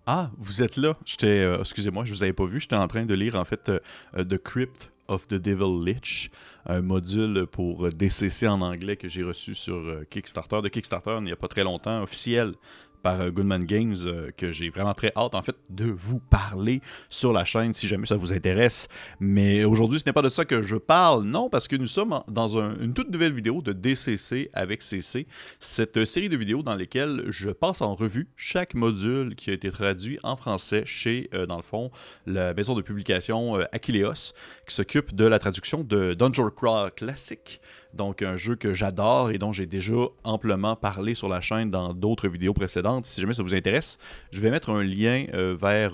Ah, vous êtes là. Excusez-moi, je vous avais pas vu. J'étais en train de lire en fait The Crypt of the Devil Lich, un module pour DCC en anglais que j'ai reçu sur Kickstarter. De Kickstarter, il n'y a pas très longtemps, officiel par Goodman Games, que j'ai vraiment très hâte en fait de vous parler sur la chaîne si jamais ça vous intéresse. Mais aujourd'hui, ce n'est pas de ça que je parle, non, parce que nous sommes dans une toute nouvelle vidéo de DCC avec CC, cette série de vidéos dans lesquelles je passe en revue chaque module qui a été traduit en français chez, dans le fond, la maison de publication Achilleos, qui s'occupe de la traduction de Dungeon Crawl Classic, donc un jeu que j'adore et dont j'ai déjà amplement parlé sur la chaîne dans d'autres vidéos précédentes. Si jamais ça vous intéresse, je vais mettre un lien vers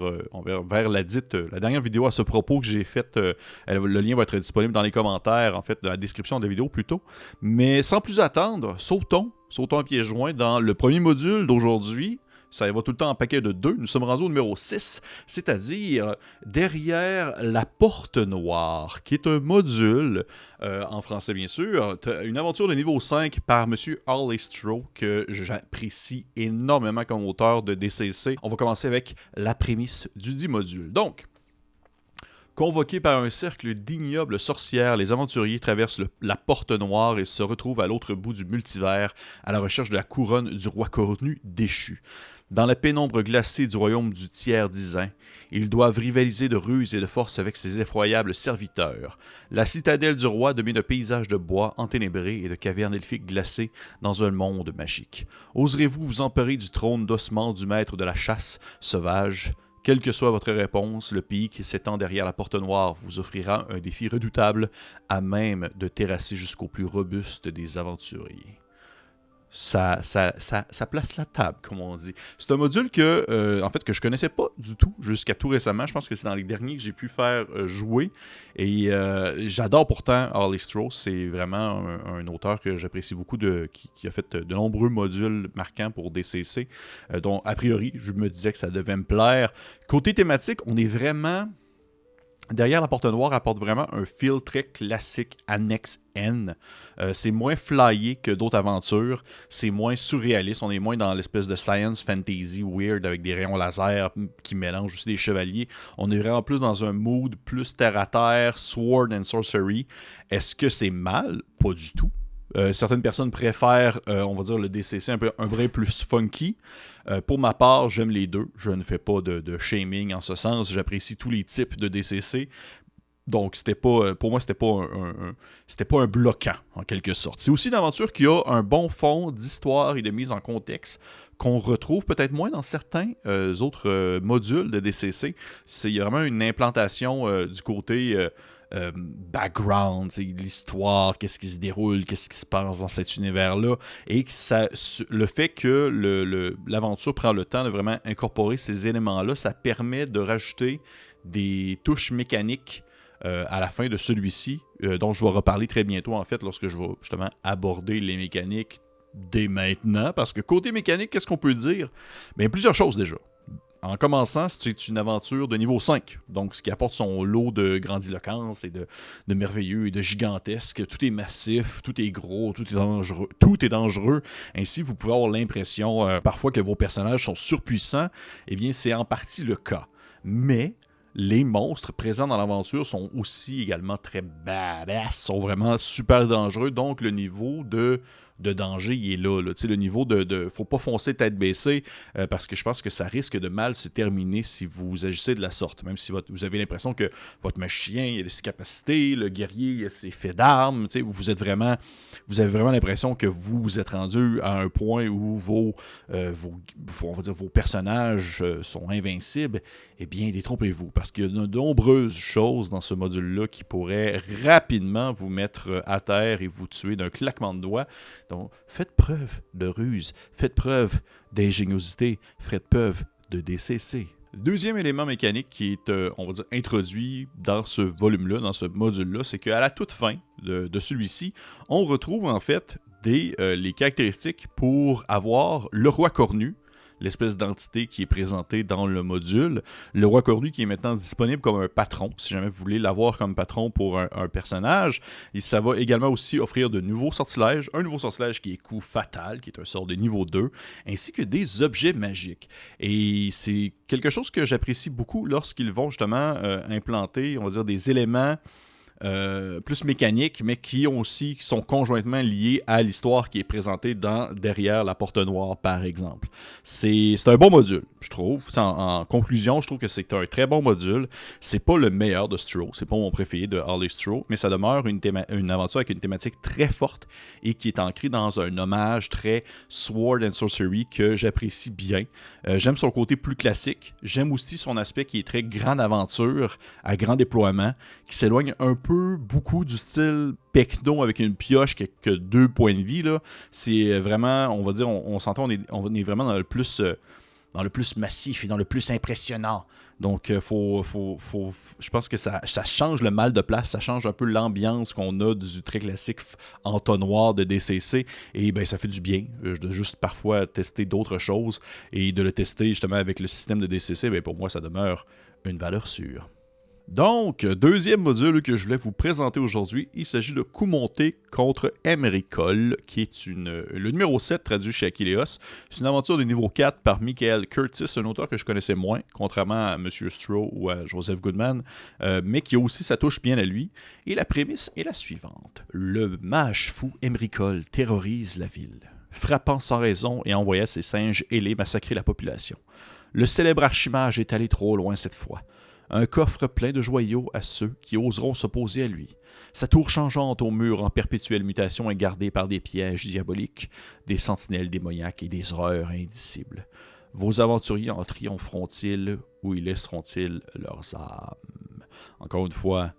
la dernière vidéo à ce propos que j'ai faite. Le lien va être disponible dans les commentaires, en fait, dans la description de la vidéo plutôt. Mais sans plus attendre, sautons à pieds joints dans le premier module d'aujourd'hui. Ça va tout le temps en paquet de 2. Nous sommes rendus au numéro 6, c'est-à-dire Derrière la porte noire, qui est un module, en français bien sûr, une aventure de niveau 5 par M. Harley Stroh, que j'apprécie énormément comme auteur de DCC. On va commencer avec la prémisse du dit module. Donc, convoqués par un cercle d'ignobles sorcières, les aventuriers traversent la porte noire et se retrouvent à l'autre bout du multivers à la recherche de la couronne du roi cornu déchu. Dans la pénombre glacée du royaume du tiers dizain, ils doivent rivaliser de ruse et de force avec ses effroyables serviteurs. La citadelle du roi domine un paysage de bois enténébré et de cavernes elfiques glacées dans un monde magique. Oserez-vous vous emparer du trône d'ossement du maître de la chasse sauvage ? Quelle que soit votre réponse, le pays qui s'étend derrière la porte noire vous offrira un défi redoutable à même de terrasser jusqu'au plus robuste des aventuriers. Ça place la table, comme on dit. C'est un module en fait, que je connaissais pas du tout jusqu'à tout récemment. Je pense que c'est dans les derniers que j'ai pu faire jouer. Et j'adore pourtant Harley Stroh. C'est vraiment un auteur que j'apprécie beaucoup, qui a fait de nombreux modules marquants pour DCC, dont, a priori, je me disais que ça devait me plaire. Côté thématique, on est vraiment... Derrière la porte noire apporte vraiment un feel très classique Annex N. C'est moins flyé que d'autres aventures. C'est moins surréaliste. On est moins dans l'espèce de science fantasy weird avec des rayons laser qui mélangent aussi des chevaliers. On est vraiment plus dans un mood plus terre-à-terre, sword and sorcery. Est-ce que c'est mal? Pas du tout. Certaines personnes préfèrent, on va dire, le DCC un brin plus funky. Pour ma part, j'aime les deux. Je ne fais pas de shaming en ce sens. J'apprécie tous les types de DCC. Donc, pour moi, c'était pas un bloquant, en quelque sorte. C'est aussi une aventure qui a un bon fond d'histoire et de mise en contexte qu'on retrouve peut-être moins dans certains autres modules de DCC. Il y a vraiment une implantation du côté... background, l'histoire, qu'est-ce qui se déroule, qu'est-ce qui se passe dans cet univers-là, et que le fait que l'aventure prend le temps de vraiment incorporer ces éléments-là, ça permet de rajouter des touches mécaniques à la fin de celui-ci, dont je vais reparler très bientôt, en fait, lorsque je vais justement aborder les mécaniques dès maintenant, parce que côté mécanique, qu'est-ce qu'on peut dire? Bien, plusieurs choses déjà. En commençant, c'est une aventure de niveau 5, donc ce qui apporte son lot de grandiloquence et de merveilleux et de gigantesque. Tout est massif, tout est gros, tout est dangereux. Tout est dangereux. Ainsi, vous pouvez avoir l'impression parfois que vos personnages sont surpuissants. Eh bien, c'est en partie le cas. Mais les monstres présents dans l'aventure sont aussi également très badass, sont vraiment super dangereux. Donc, le niveau de danger, il est là. Le niveau faut pas foncer tête baissée, parce que je pense que ça risque de mal se terminer si vous agissez de la sorte. Même si vous avez l'impression que votre magicien il a ses capacités, le guerrier il a ses faits d'armes, vous avez vraiment l'impression que vous êtes rendu à un point où vos personnages sont invincibles. Eh bien, détrompez-vous, parce qu'il y a de nombreuses choses dans ce module-là qui pourraient rapidement vous mettre à terre et vous tuer d'un claquement de doigts. Donc, faites preuve de ruse, faites preuve d'ingéniosité, faites preuve de DCC. Deuxième élément mécanique qui est, on va dire, introduit dans ce volume-là, dans ce module-là, c'est qu'à la toute fin de celui-ci, on retrouve en fait les caractéristiques pour avoir le roi cornu, l'espèce d'entité qui est présentée dans le module. Le roi Cornu qui est maintenant disponible comme un patron, si jamais vous voulez l'avoir comme patron pour un personnage. Et ça va également aussi offrir de nouveaux sortilèges, un nouveau sortilège qui est coup fatal, qui est un sort de niveau 2, ainsi que des objets magiques. Et c'est quelque chose que j'apprécie beaucoup lorsqu'ils vont justement implanter, on va dire, des éléments plus mécaniques, mais qui sont conjointement liés à l'histoire qui est présentée derrière la porte noire, par exemple. C'est un bon module, je trouve. En conclusion, je trouve que c'est un très bon module. C'est pas le meilleur de Stro, c'est pas mon préféré de Harley Stro, mais ça demeure une aventure avec une thématique très forte et qui est ancrée dans un hommage très Sword and Sorcery que j'apprécie bien. J'aime son côté plus classique. J'aime aussi son aspect qui est très grande aventure, à grand déploiement, qui s'éloigne un peu beaucoup du style Pecno avec une pioche qui a que 2 points de vie. Là. C'est vraiment, on va dire, on s'entend, on est vraiment dans le plus massif et dans le plus impressionnant. Donc, je pense que ça change le mal de place, ça change un peu l'ambiance qu'on a du très classique entonnoir de DCC. Et ben, ça fait du bien de juste parfois tester d'autres choses et de le tester justement avec le système de DCC. Ben, pour moi, ça demeure une valeur sûre. Donc, deuxième module que je voulais vous présenter aujourd'hui, il s'agit de Coup monté contre Emricol, qui est le numéro 7 traduit chez Achilleos. C'est une aventure de niveau 4 par Michael Curtis, un auteur que je connaissais moins, contrairement à M. Stroh ou à Joseph Goodman, mais qui a aussi sa touche bien à lui. Et la prémisse est la suivante. Le mage fou Emricol terrorise la ville, frappant sans raison et envoyant ses singes ailés massacrer la population. Le célèbre archimage est allé trop loin cette fois. Un coffre plein de joyaux à ceux qui oseront s'opposer à lui. Sa tour changeante au mur en perpétuelle mutation est gardée par des pièges diaboliques, des sentinelles démoniaques et des horreurs indicibles. Vos aventuriers en triompheront-ils ou y laisseront-ils leurs âmes? Encore une fois,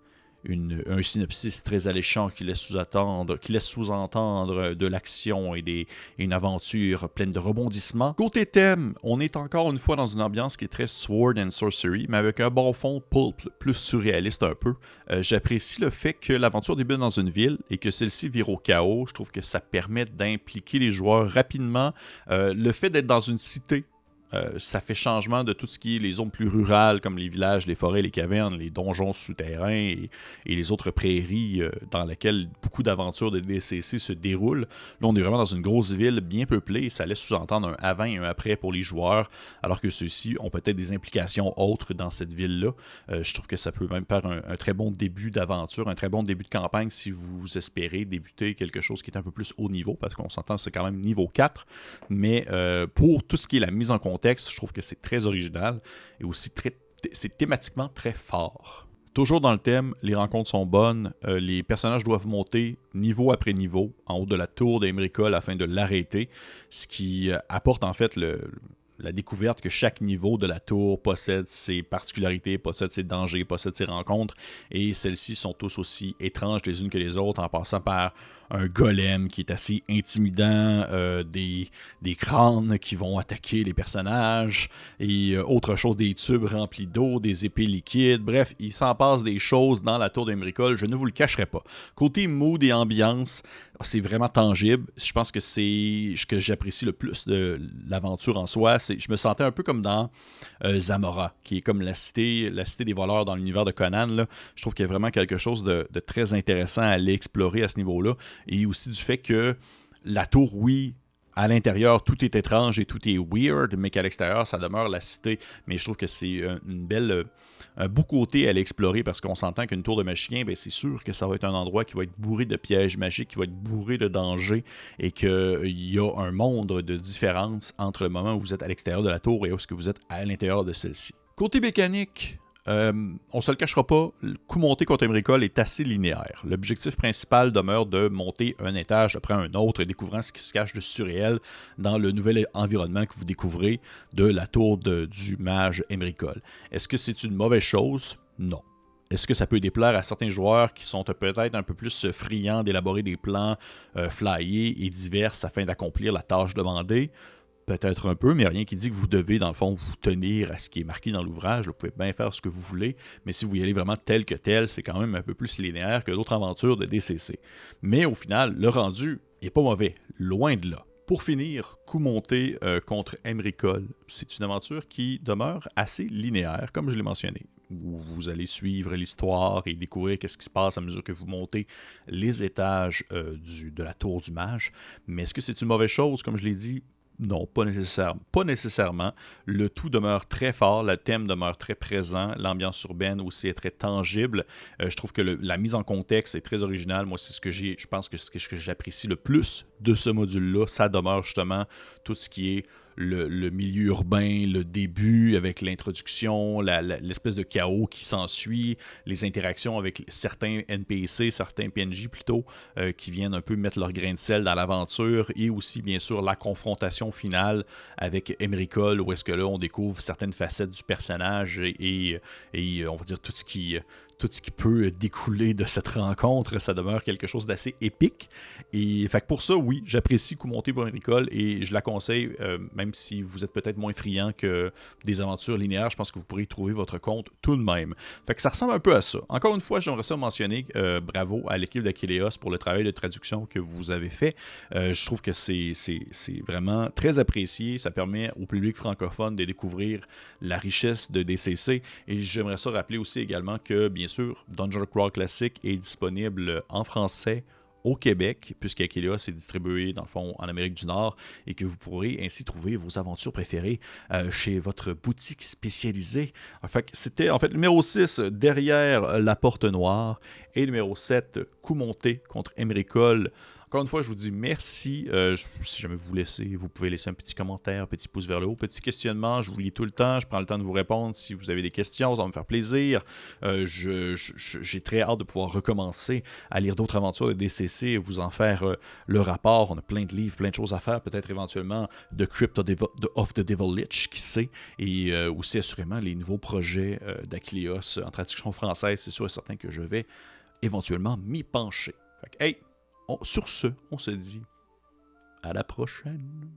un synopsis très alléchant qui laisse sous-entendre de l'action et une aventure pleine de rebondissements. Côté thème, on est encore une fois dans une ambiance qui est très Sword and Sorcery, mais avec un bon fond pulp, plus surréaliste un peu. J'apprécie le fait que l'aventure débute dans une ville et que celle-ci vire au chaos. Je trouve que ça permet d'impliquer les joueurs rapidement. Le fait d'être dans une cité, ça fait changement de tout ce qui est les zones plus rurales, comme les villages, les forêts, les cavernes, les donjons souterrains et les autres prairies dans lesquelles beaucoup d'aventures de DCC se déroulent. Là, on est vraiment dans une grosse ville bien peuplée et ça laisse sous-entendre un avant et un après pour les joueurs, alors que ceux-ci ont peut-être des implications autres dans cette ville-là. Je trouve que ça peut même faire un très bon début d'aventure, un très bon début de campagne si vous espérez débuter quelque chose qui est un peu plus haut niveau, parce qu'on s'entend c'est quand même niveau 4, mais pour tout ce qui est la mise en contexte, je trouve que c'est très original et aussi c'est thématiquement très fort. Toujours dans le thème, les rencontres sont bonnes, les personnages doivent monter niveau après niveau en haut de la tour d'Emricol afin de l'arrêter, ce qui apporte en fait la découverte que chaque niveau de la tour possède ses particularités, possède ses dangers, possède ses rencontres, et celles-ci sont tous aussi étranges les unes que les autres, en passant par un golem qui est assez intimidant, des crânes qui vont attaquer les personnages, et autre chose, des tubes remplis d'eau, des épées liquides, bref, il s'en passe des choses dans la tour d'Emricol, je ne vous le cacherai pas. Côté mood et ambiance, c'est vraiment tangible. Je pense que c'est ce que j'apprécie le plus de l'aventure en soi. Je me sentais un peu comme dans Zamora, qui est comme la cité des voleurs dans l'univers de Conan. Là. Je trouve qu'il y a vraiment quelque chose de très intéressant à aller explorer à ce niveau-là. Et aussi du fait que la tour, oui, à l'intérieur, tout est étrange et tout est weird, mais qu'à l'extérieur, ça demeure la cité. Mais je trouve que c'est un beau côté à l'explorer parce qu'on s'entend qu'une tour de magicien, ben c'est sûr que ça va être un endroit qui va être bourré de pièges magiques, qui va être bourré de dangers et qu'il y a un monde de différence entre le moment où vous êtes à l'extérieur de la tour et où est-ce que vous êtes à l'intérieur de celle-ci. Côté mécanique, on se le cachera pas, le coup monté contre Emricol est assez linéaire. L'objectif principal demeure de monter un étage après un autre et découvrant ce qui se cache de surréel dans le nouvel environnement que vous découvrez de la tour du mage Emricol. Est-ce que c'est une mauvaise chose? Non. Est-ce que ça peut déplaire à certains joueurs qui sont peut-être un peu plus friands d'élaborer des plans flyés et divers afin d'accomplir la tâche demandée? Peut-être un peu, mais rien qui dit que vous devez, dans le fond, vous tenir à ce qui est marqué dans l'ouvrage. Vous pouvez bien faire ce que vous voulez, mais si vous y allez vraiment tel que tel, c'est quand même un peu plus linéaire que d'autres aventures de DCC. Mais au final, le rendu n'est pas mauvais, loin de là. Pour finir, coup monté contre Emricol. C'est une aventure qui demeure assez linéaire, comme je l'ai mentionné, où vous allez suivre l'histoire et découvrir qu'est-ce qui se passe à mesure que vous montez les étages de la tour du mage. Mais est-ce que c'est une mauvaise chose, comme je l'ai dit? Non, pas nécessairement. Pas nécessairement. Le tout demeure très fort, le thème demeure très présent, l'ambiance urbaine aussi est très tangible. Je trouve que la mise en contexte est très originale. Moi, c'est ce que je pense que c'est ce que j'apprécie le plus de ce module-là. Ça demeure justement tout ce qui est le milieu urbain, le début avec l'introduction, l'espèce de chaos qui s'ensuit, les interactions avec certains NPC, certains PNJ plutôt, qui viennent un peu mettre leur grain de sel dans l'aventure, et aussi bien sûr la confrontation finale avec Emricol, où est-ce que là on découvre certaines facettes du personnage et on va dire tout ce qui peut découler de cette rencontre. Ça demeure quelque chose d'assez épique. Et fait que pour ça, oui, j'apprécie Coup monté pour Emricol et je la conseille, même si vous êtes peut-être moins friand que des aventures linéaires, je pense que vous pourrez y trouver votre compte tout de même. Fait que ça ressemble un peu à ça. Encore une fois, j'aimerais ça mentionner bravo à l'équipe d'Aquileos pour le travail de traduction que vous avez fait. Je trouve que c'est vraiment très apprécié. Ça permet au public francophone de découvrir la richesse de DCC. Et j'aimerais ça rappeler aussi également que, bien sûr, Dungeon Crawl Classic est disponible en français au Québec, puisqu'Aquileos est distribué, dans le fond, en Amérique du Nord, et que vous pourrez ainsi trouver vos aventures préférées chez votre boutique spécialisée. Fait que c'était, en fait, numéro 6, Derrière la porte noire, et numéro 7, Coup monté contre Emricol. Encore une fois, je vous dis merci. Si jamais vous laissez, vous pouvez laisser un petit commentaire, petit pouce vers le haut, petit questionnement. Je vous lis tout le temps. Je prends le temps de vous répondre si vous avez des questions. Ça va me faire plaisir. J'ai très hâte de pouvoir recommencer à lire d'autres aventures de DCC et vous en faire le rapport. On a plein de livres, plein de choses à faire. Peut-être éventuellement The Crypt of the Devil Lich, qui sait. Et aussi assurément les nouveaux projets d'Aquileos en traduction française. C'est sûr et certain que je vais éventuellement m'y pencher. Fait que, hey! Sur ce, on se dit à la prochaine.